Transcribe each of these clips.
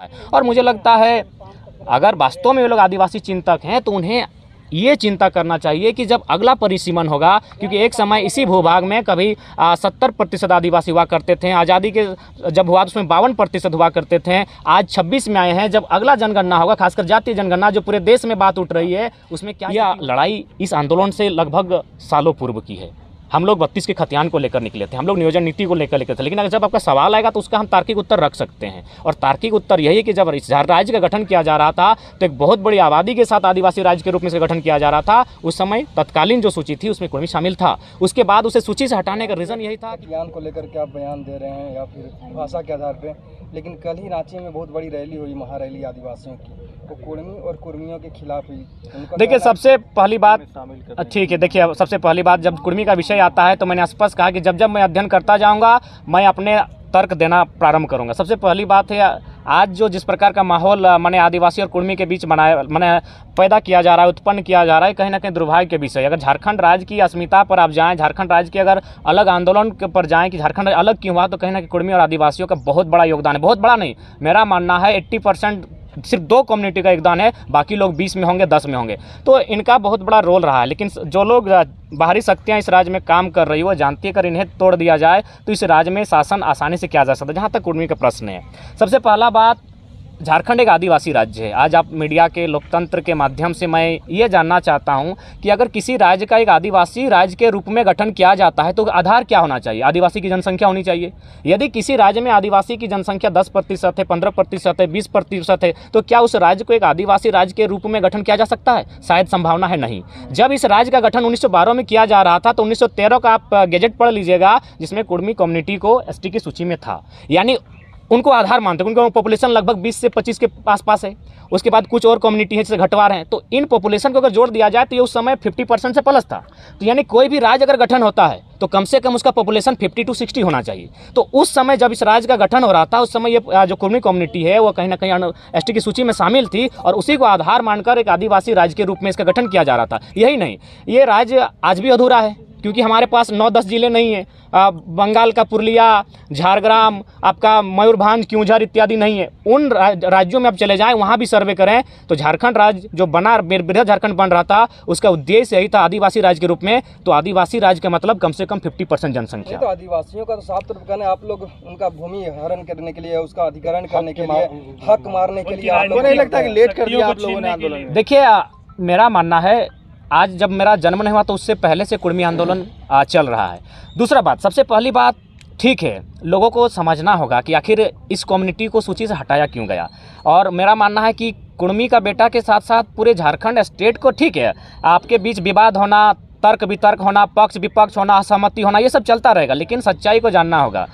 है। और मुझे लगता है अगर वास्तव में वे लोग आदिवासी चिंतक हैं तो उन्हें ये चिंता करना चाहिए कि जब अगला परिसीमन होगा, क्योंकि एक समय इसी भूभाग में कभी 70% आदिवासी हुआ करते थे, आज़ादी के जब हुआ तो उसमें 52% हुआ करते थे, आज 26 में आए हैं। जब अगला जनगणना होगा, खासकर जातीय जनगणना जो पूरे देश में बात उठ रही है, उसमें क्या यह लड़ाई इस आंदोलन से लगभग सालों पूर्व की है। हम लोग 32 के खतियान को लेकर निकले थे, हम लोग नियोजन नीति को लेकर निकले थे, लेकिन अगर जब आपका सवाल आएगा तो उसका हम तार्किक उत्तर रख सकते हैं। और तार्किक उत्तर यही है कि जब इस राज्य का गठन किया जा रहा था तो एक बहुत बड़ी आबादी के साथ आदिवासी राज्य के रूप में इसका गठन किया जा रहा था। उस समय तत्कालीन जो सूची थी उसमें कुर्मी शामिल था। उसके बाद उसे सूची से हटाने का रीज़न यही था कि खतियान को लेकर के आप बयान दे रहे हैं या फिर भाषा के आधार पर, लेकिन कल ही रांची में बहुत बड़ी रैली हुई, महारैली आदिवासियों की, तो कुर्मी और कुर्मियों के खिलाफ हुई। देखिए सबसे पहली बात, ठीक है, देखिए सबसे पहली बात, जब कुर्मी का विषय आता है तो मैंने स्पष्ट कहा कि जब जब मैं अध्ययन करता जाऊंगा मैं अपने तर्क देना प्रारंभ करूंगा। सबसे पहली बात है आज जो जिस प्रकार का माहौल माने आदिवासी और कुर्मी के बीच पैदा किया जा रहा है, उत्पन्न किया जा रहा है, कहीं ना कहीं दुर्भाग्य के विषय। अगर झारखंड राज्य की अस्मिता पर आप जाएं, झारखंड राज्य के अगर अलग आंदोलन पर जाएं कि झारखंड राज्य अलग क्यों हुआ, तो कहीं ना कहीं कुर्मी और आदिवासियों का बहुत बड़ा योगदान है। बहुत बड़ा नहीं, मेरा मानना है 80% सिर्फ 2 कम्युनिटी का योगदान है, बाकी लोग 20 में होंगे, 10 में होंगे, तो इनका बहुत बड़ा रोल रहा है। लेकिन जो लोग बाहरी शक्तियां इस राज्य में काम कर रही है वो जानती है अगर इन्हें तोड़ दिया जाए तो इस राज्य में शासन आसानी से किया जा सकता है। जहाँ तक कुर्मी का प्रश्न है, सबसे पहला बात, झारखंड एक आदिवासी राज्य है। आज आप मीडिया के लोकतंत्र के माध्यम से मैं ये जानना चाहता हूं कि अगर किसी राज्य का एक आदिवासी राज्य के रूप में गठन किया जाता है तो आधार क्या होना चाहिए? आदिवासी की जनसंख्या होनी चाहिए। यदि किसी राज्य में आदिवासी की जनसंख्या 10% है, 15% है, 20% है, तो क्या उस राज्य को एक आदिवासी राज्य के रूप में गठन किया जा सकता है? शायद संभावना है नहीं। जब इस राज्य का गठन 1912 में किया जा रहा था तो 1913 का आप गैजेट पढ़ लीजिएगा, जिसमें कुर्मी कम्युनिटी को एसटी की सूची में था, यानी उनको आधार मानते हैं। उनका पॉपुलेशन लगभग 20 से 25 के आसपास है। उसके बाद कुछ और कम्युनिटी है जैसे घटवार हैं, तो इन पॉपुलेशन को अगर जोड़ दिया जाए तो ये उस समय 50% से प्लस था। तो यानी कोई भी राज्य अगर गठन होता है तो कम से कम उसका पॉपुलेशन 50 to 60 होना चाहिए। तो उस समय जब इस राज्य का गठन हो रहा था, उस समय ये जो कुर्मी कम्युनिटी है वो कहीं ना कहीं एसटी की सूची में शामिल थी और उसी को आधार मानकर एक आदिवासी राज्य के रूप में इसका गठन किया जा रहा था। यही नहीं, ये राज्य आज भी अधूरा है क्योंकि हमारे पास 9-10 जिले नहीं हैं। बंगाल का पुरुलिया, झारग्राम, आपका मयूरभंज, क्योंझर इत्यादि नहीं है। उन राज्यों में आप चले जाएं, वहाँ भी सर्वे करें तो झारखंड राज्य जो बना, बृहद झारखंड बन रहा था, उसका उद्देश्य यही था आदिवासी राज्य के रूप में। तो आदिवासी राज्य का मतलब कम से कम 50% जनसंख्या। तो आदिवासियों का तो साफ तौर पर कहना है आप लोग उनका भूमि हरण करने के लिए, उसका अधिग्रहण करने के लिए, हक मारने के लिए, आपको नहीं लगता कि लेट कर दिया आप लोगों ने आंदोलन? देखिए मेरा मानना है आज जब मेरा जन्म नहीं हुआ तो उससे पहले से कुर्मी आंदोलन चल रहा है। दूसरा बात, सबसे पहली बात, ठीक है, लोगों को समझना होगा कि आखिर इस कम्युनिटी को सूची से हटाया क्यों गया। और मेरा मानना है कि कुर्मी का बेटा के साथ साथ पूरे झारखंड स्टेट को, ठीक है, आपके बीच विवाद होना, तर्क वितर्क होना, पक्ष विपक्ष होना, असहमति होना, ये सब चलता रहेगा, लेकिन सच्चाई को जानना होगा।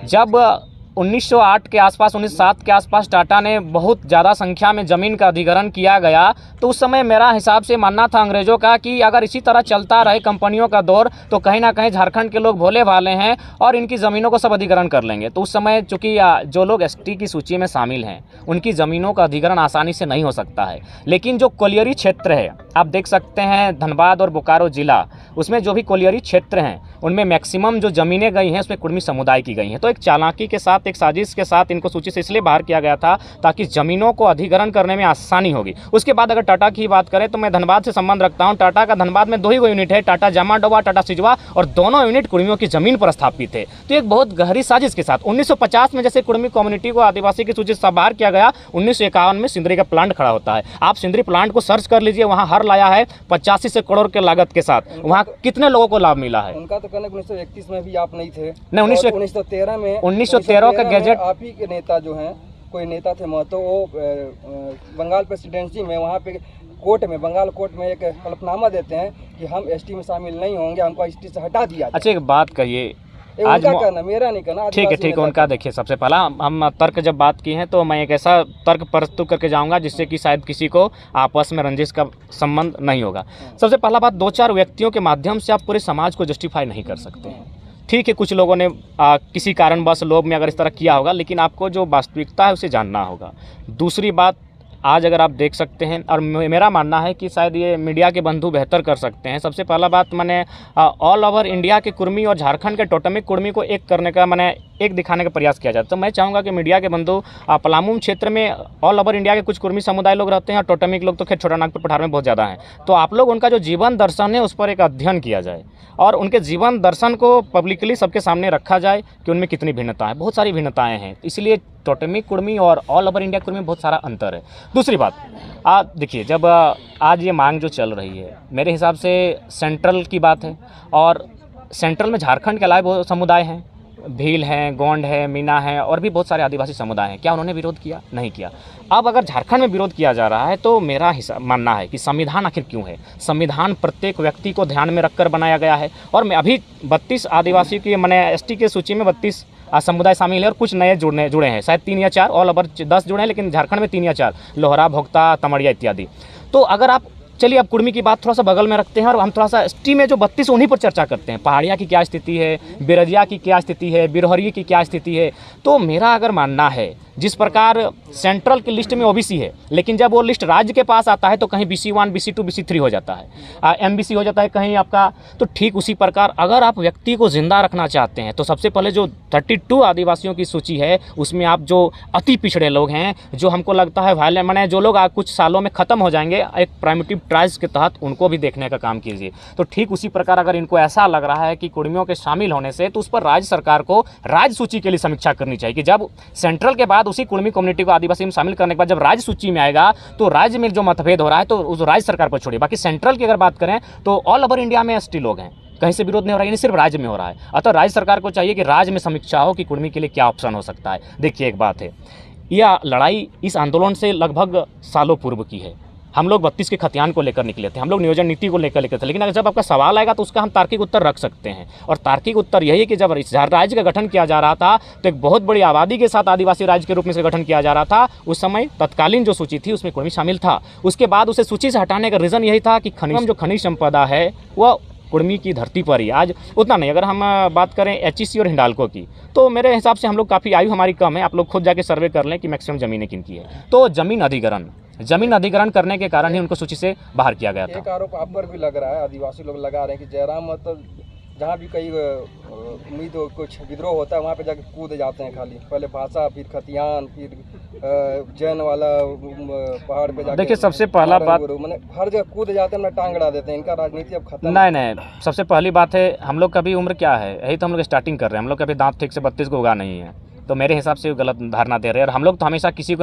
जब 1908 के आसपास, 1907 के आसपास टाटा ने बहुत ज़्यादा संख्या में ज़मीन का अधिग्रहण किया गया तो उस समय मेरा हिसाब से मानना था अंग्रेज़ों का कि अगर इसी तरह चलता रहे कंपनियों का दौर तो कहीं ना कहीं झारखंड के लोग भोले भाले हैं और इनकी ज़मीनों को सब अधिग्रहण कर लेंगे। तो उस समय चूँकि जो लोग एसटी की सूची में शामिल हैं उनकी ज़मीनों का अधिग्रहण आसानी से नहीं हो सकता है। लेकिन जो कोलियरी क्षेत्र है, आप देख सकते हैं धनबाद और बोकारो ज़िला, उसमें जो भी कोलियरी क्षेत्र हैं उनमें मैक्सिमम जो ज़मीनें गई हैं उसमें कुर्मी समुदाय की गई हैं। तो एक चालाकी के साथ, एक साजिश के साथ इनको सूची से इसलिए बाहर किया गया था ताकि ज़मीनों को अधिग्रहण करने में आसानी होगी। उसके बाद अगर टाटा की बात करें तो मैं धनबाद से संबंध रखता हूं। टाटा का धनबाद में 2 ही यूनिट है, टाटा जामाडोवा, टाटा सिजवा, और दोनों यूनिट कुर्मियों की ज़मीन पर स्थापित थे। तो एक बहुत गहरी साजिश के साथ 1950 में जैसे कुर्मी कम्युनिटी को आदिवासी की सूची से बाहर किया गया, 1951 में सिंदरी का प्लांट खड़ा होता है। आप सिंदरी प्लांट को सर्च कर लीजिए, वहाँ हर लाया है 85 से करोड़ के लागत के साथ। वहाँ कितने लोगों को लाभ मिला है? उनका तो कहना 1931 में भी आप नहीं थे। नहीं, 1913 में, 1913 का गैजेट, आप ही के नेता जो हैं, कोई नेता थे महतो, वो बंगाल प्रेसिडेंसी में वहाँ पे कोर्ट में, बंगाल कोर्ट में एक हलफनामा देते हैं कि हम एसटी में शामिल नहीं होंगे, हमको एसटी से हटा दिया। अच्छा एक बात कहिए, आज कहना, मेरा नहीं कहना, ठीक है, उनका देखिए, सबसे पहला हम तर्क जब बात की है तो मैं एक ऐसा तर्क प्रस्तुत करके जाऊंगा जिससे कि शायद किसी को आपस में रंजिश का संबंध नहीं होगा। सबसे पहला बात, 2-4 व्यक्तियों के माध्यम से आप पूरे समाज को जस्टिफाई नहीं कर सकते हैं। ठीक है, कुछ लोगों ने किसी कारणवश लोभ में अगर इस तरह किया होगा, लेकिन आपको जो वास्तविकता है उसे जानना होगा। दूसरी बात, आज अगर आप देख सकते हैं, और मेरा मानना है कि शायद ये मीडिया के बंधु बेहतर कर सकते हैं। सबसे पहला बात, मैंने ऑल ओवर इंडिया के कुर्मी और झारखंड के टोटमिक कुर्मी को एक करने का, मैंने एक दिखाने का प्रयास किया जाए। तो मैं चाहूँगा कि मीडिया के बंधु पलामू क्षेत्र में ऑल ओवर इंडिया के कुछ कुर्मी समुदाय लोग रहते हैं और टोटमिक लोग तो खैर छोटा नागपुर पठार में बहुत ज़्यादा हैं। तो आप लोग उनका जो जीवन दर्शन है उस पर एक अध्ययन किया जाए और उनके जीवन दर्शन को पब्लिकली सबके सामने रखा जाए कि उनमें कितनी भिन्नता है। बहुत सारी भिन्नताएँ हैं, इसलिए टोटमिक कुर्मी और ऑल ओवर इंडिया कुर्मी में बहुत सारा अंतर है। दूसरी बात, देखिए जब आज ये मांग जो चल रही है, मेरे हिसाब से सेंट्रल की बात है और सेंट्रल में झारखंड के अलावा बहुत समुदाय हैं, भील हैं, गोंड है, मीना है और भी बहुत सारे आदिवासी समुदाय हैं। क्या उन्होंने विरोध किया? नहीं किया। अब अगर झारखंड में विरोध किया जा रहा है तो मेरा मानना है कि संविधान आखिर क्यों है? संविधान प्रत्येक व्यक्ति को ध्यान में रखकर बनाया गया है और मैं अभी 32 आदिवासी की मैंने एसटी की सूची में 32 समुदाय शामिल है और कुछ नए जुड़े हैं, शायद 3 या 4, ऑल ओवर 10 जुड़े हैं, लेकिन झारखंड में 3 या 4, लोहरा, भोक्ता, तमड़िया इत्यादि। तो अगर आप चलिए अब कुर्मी की बात थोड़ा सा बगल में रखते हैं और हम थोड़ा सा एसटी में जो 32 उन्हीं पर चर्चा करते हैं। पहाड़िया की क्या स्थिति है, बिरजिया की क्या स्थिति है, बिरहरिया की क्या स्थिति है। तो मेरा अगर मानना है जिस प्रकार सेंट्रल की लिस्ट में ओबीसी है, लेकिन जब वो लिस्ट राज्य के पास आता है तो कहीं BC1, BC2, BC3 हो जाता है, MBC हो जाता है कहीं आपका। तो ठीक उसी प्रकार अगर आप व्यक्ति को जिंदा रखना चाहते हैं तो सबसे पहले जो 32 आदिवासियों की सूची है उसमें आप जो अति पिछड़े लोग हैं, जो हमको लगता है वायलेंट माने जो लोग कुछ सालों में ख़त्म हो जाएंगे, एक प्राइमेटिव ट्राइब्स के तहत उनको भी देखने का काम कीजिए। तो ठीक उसी प्रकार अगर इनको ऐसा लग रहा है कि कुर्मियों के शामिल होने से, तो उस पर राज्य सरकार को राज्य सूची के लिए समीक्षा करनी चाहिए कि जब सेंट्रल के बाद उसी कुर्मी कम्युनिटी को आदिवासी में शामिल करने के बाद जब राज्य सूची में आएगा तो राज्य में जो मतभेद हो रहा है तो उस राज्य सरकार पर छोड़िए। बाकी सेंट्रल की अगर बात करें तो ऑल ओवर इंडिया में एसटी लोग हैं, कहीं से विरोध नहीं हो रहा है, सिर्फ राज्य में हो रहा है। अतः राज्य सरकार को चाहिए कि राज्य में समीक्षा हो कि कुर्मी के लिए क्या ऑप्शन हो सकता है। देखिए एक बात है, यह लड़ाई इस आंदोलन से लगभग सालों पूर्व की है। हम लोग 32 के खतियान को लेकर निकले थे, हम लोग नियोजन नीति को लेकर थे, लेकिन अगर जब आपका सवाल आएगा तो उसका हम तार्किक उत्तर रख सकते हैं। और तार्किक उत्तर यही कि जब राज्य का गठन किया जा रहा था तो एक बहुत बड़ी आबादी के साथ आदिवासी राज्य के रूप में इसका गठन किया जा रहा था। उस समय तत्कालीन जो सूची थी उसमें कुर्मी शामिल था। उसके बाद उसे सूची से हटाने का रीज़न यही था कि खनिज संपदा है वह कुर्मी की धरती पर ही आज उतना नहीं। अगर हम बात करें HEC और हिंडाल्को की, तो मेरे हिसाब से हम लोग काफ़ी आयु हमारी कम है। आप लोग खुद जाके सर्वे कर लें कि मैक्सिमम ज़मीनें किनकी है। तो ज़मीन अधिग्रहण करने के कारण ही उनको सूची से बाहर किया गया था। एक आरोप आप पर भी लग रहा है, आदिवासी लोग लगा रहे हैं कि जयराम मतलब जहाँ भी कहीं उम्मीद हो कुछ विद्रोह होता है वहाँ पे जाके कूद जाते हैं, खाली पहले भाषा, फिर खतियान, फिर जैन वाला पहाड़ पे जाके। देखिए सबसे पहला बात, मैंने हर जगह कूद जाते हैं, टांग अड़ा देते हैं। इनका राजनीति अब खत्म। नहीं, सबसे पहली बात है हम लोग का भी उम्र क्या है, यही तो हम लोग स्टार्टिंग कर रहे हैं। हम लोग कभी दांत ठीक से 32 को उगा नहीं है, तो मेरे हिसाब से गलत धारणा दे रहे हैं। और हम लोग तो हमेशा किसी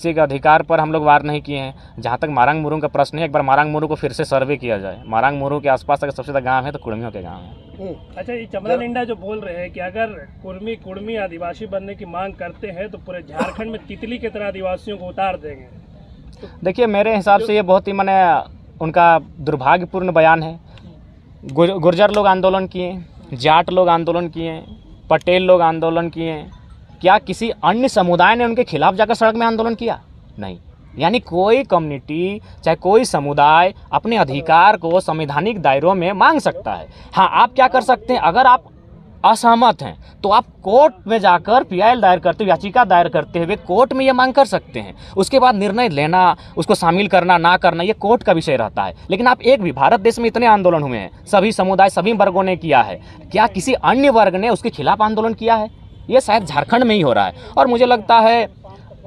के अधिकार पर हम लोग वार नहीं किए हैं। जहाँ तक मारांग मुरुंग का प्रश्न है, एक बार मारांग मुरुंग को फिर से सर्वे किया जाए। मारांग मुरुंग के आसपास अगर सबसे ज़्यादा गाँव है तो कुर्मियों के गाँव है। अच्छा, ये चमरा लिंडा जो बोल रहे हैं कि अगर कुर्मी आदिवासी बनने की मांग करते हैं तो पूरे झारखंड में तितली की तरह आदिवासियों को उतार देंगे। तो देखिए मेरे हिसाब से ये बहुत ही मैंने उनका दुर्भाग्यपूर्ण बयान है। गुर्जर लोग आंदोलन किए, जाट लोग आंदोलन किए, पटेल लोग आंदोलन किए, क्या किसी अन्य समुदाय ने उनके खिलाफ जाकर सड़क में आंदोलन किया? नहीं। यानी कोई कम्युनिटी चाहे कोई समुदाय अपने अधिकार को संवैधानिक दायरों में मांग सकता है। हाँ, आप क्या कर सकते हैं, अगर आप असहमत हैं तो आप कोर्ट में जाकर PIL दायर करते हुए, याचिका दायर करते हुए कोर्ट में ये मांग कर सकते हैं। उसके बाद निर्णय लेना, उसको शामिल करना ना करना, ये कोर्ट का विषय रहता है। लेकिन आप एक भी, भारत देश में इतने आंदोलन हुए हैं, सभी समुदाय सभी वर्गों ने किया है, क्या किसी अन्य वर्ग ने उसके खिलाफ आंदोलन किया है? ये शायद झारखंड में ही हो रहा है। और मुझे लगता है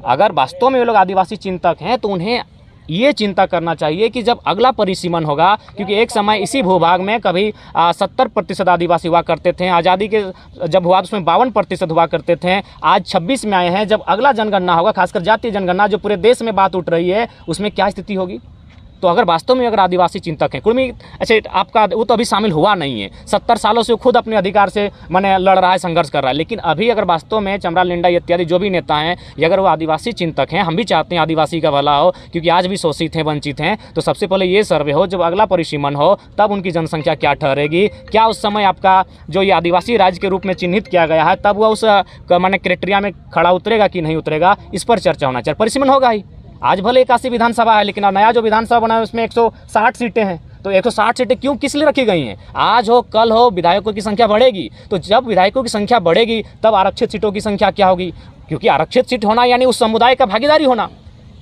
अगर वास्तव में ये लोग आदिवासी चिंतक हैं तो उन्हें ये चिंता करना चाहिए कि जब अगला परिसीमन होगा, क्योंकि एक समय इसी भूभाग में कभी 70% आदिवासी हुआ करते थे, आज़ादी के जब हुआ तो उसमें 52% हुआ करते थे, आज 26 में आए हैं। जब अगला जनगणना होगा, खासकर जातीय जनगणना जो पूरे देश में बात उठ रही है, उसमें क्या स्थिति होगी? तो अगर वास्तव में अगर आदिवासी चिंतक हैं कुर्मी, अच्छा आपका वो तो अभी शामिल हुआ नहीं है, 70 सालों से वो खुद अपने अधिकार से मैंने लड़ रहा है, संघर्ष कर रहा है। लेकिन अभी अगर वास्तव में चमरा लिंडा इत्यादि जो भी नेता हैं, ये अगर वो आदिवासी चिंतक हैं, हम भी चाहते हैं आदिवासी का भला हो, क्योंकि आज भी शोषित हैं, वंचित हैं, तो सबसे पहले ये सर्वे हो, जब अगला परिसीमन हो तब उनकी जनसंख्या क्या ठहरेगी, क्या उस समय आपका जो ये आदिवासी राज्य के रूप में चिन्हित किया गया है तब वह उस मैंने क्राइटेरिया में खड़ा उतरेगा कि नहीं उतरेगा, इस पर चर्चा होना चाहिए। परिसीमन होगा ही। आज भले 81 विधानसभा है, लेकिन नया जो विधानसभा बना है उसमें 160 सीटें हैं। तो 160 सीटें क्यों, किस लिए रखी गई हैं? आज हो कल हो विधायकों की संख्या बढ़ेगी, तो जब विधायकों की संख्या बढ़ेगी तब आरक्षित सीटों की संख्या क्या होगी? क्योंकि आरक्षित सीट होना यानी उस समुदाय का भागीदारी होना।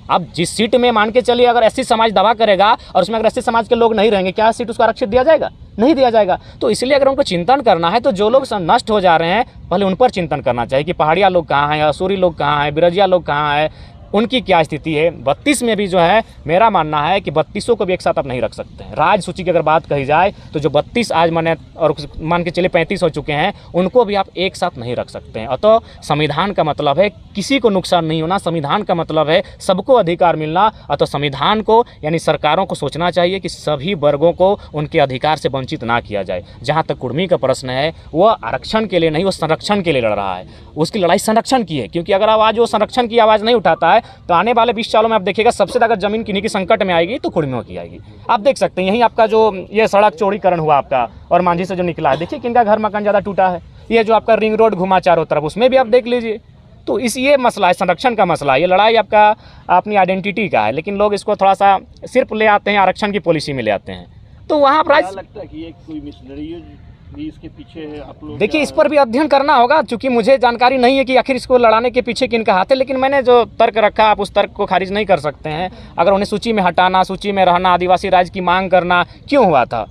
अब जिस सीट में मान के चलिए अगर SC समाज दावा करेगा और उसमें अगर SC समाज के लोग नहीं रहेंगे, क्या सीट उसको आरक्षित दिया जाएगा? नहीं दिया जाएगा। तो इसलिए अगर उनको चिंतन करना है तो जो लोग नष्ट हो जा रहे हैं पहले उन पर चिंतन करना चाहिए कि पहाड़िया लोग कहाँ हैं, असूरी लोग कहाँ हैं, बिरजिया लोग कहाँ हैं, उनकी क्या स्थिति है। 32 में भी जो है मेरा मानना है कि 32 को भी एक साथ आप नहीं रख सकते हैं। राज सूची की अगर बात कही जाए तो जो 32 आज माने और मान के चले 35 हो चुके हैं उनको भी आप एक साथ नहीं रख सकते हैं। अतः संविधान का मतलब है किसी को नुकसान नहीं होना, संविधान का मतलब है सबको अधिकार मिलना। अतः संविधान को यानी सरकारों को सोचना चाहिए कि सभी वर्गों को उनके अधिकार से वंचित ना किया जाए। जहाँ तक कुर्मी का प्रश्न है वह आरक्षण के लिए नहीं, वो संरक्षण के लिए लड़ रहा है। उसकी लड़ाई संरक्षण की है, क्योंकि अगर आज वो संरक्षण की आवाज़ नहीं उठाता है तो आने वाले 20 सालों में आप देखिएगा सबसे ज़्यादा ज़मीन किन्हीं की संकट में आएगी तो कुर्मियों की आएगी। आप देख सकते हैं यहीं आपका जो ये सड़क चौड़ीकरण हुआ आपका और मांझी से जो निकला है, देखिए किनका घर मकान ज़्यादा टूटा है। ये जो आपका रिंग रोड घुमा चारों तरफ, उसमें भी आप देख लीजिए। तो ये मसला है, संरक्षण का मसला है। ये लड़ाई आपका अपनी आइडेंटिटी का है, लेकिन लोग इसको थोड़ा सा सिर्फ ले आते हैं, आरक्षण की पॉलिसी में ले आते हैं। तो वहाँ पर लगता है कि एक कोई मिशनरी भी इसके पीछे है। आप लोग देखिए इस पर भी अध्ययन करना होगा, क्योंकि मुझे जानकारी नहीं है कि आखिर इसको लड़ाने के पीछे किनका हाथ है। लेकिन मैंने जो तर्क रखा आप उस तर्क को खारिज नहीं कर सकते हैं। अगर उन्हें सूची में हटाना, सूची में रहना, आदिवासी राज्य की मांग करना क्यों हुआ था?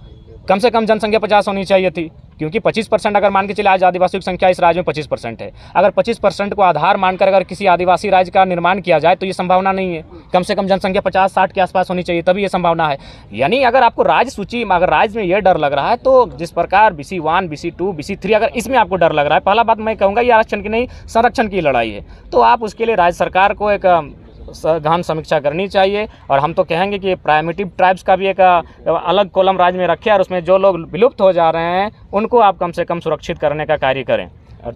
कम से कम जनसंख्या 50 होनी चाहिए थी, क्योंकि 25% अगर मान के चले आज आदिवासियों की संख्या इस राज्य में 25% है। अगर 25% को आधार मानकर अगर किसी आदिवासी राज्य का निर्माण किया जाए तो ये संभावना नहीं है। कम से कम जनसंख्या 50-60 के आसपास होनी चाहिए, तभी ये संभावना है। यानी अगर आपको राज्य सूची अगर राज्य में ये डर लग रहा है तो जिस प्रकार BC1, BC2, BC3 अगर इसमें आपको डर लग रहा है, पहला बात मैं कहूँगा ये आरक्षण की नहीं संरक्षण की लड़ाई है। तो आप उसके लिए राज्य सरकार को एक गहन समीक्षा करनी चाहिए। और हम तो कहेंगे कि प्राइमेटिव ट्राइब्स का भी एक अलग कॉलम राज्य में रखें और उसमें जो लोग विलुप्त हो जा रहे हैं उनको आप कम से कम सुरक्षित करने का कार्य करें।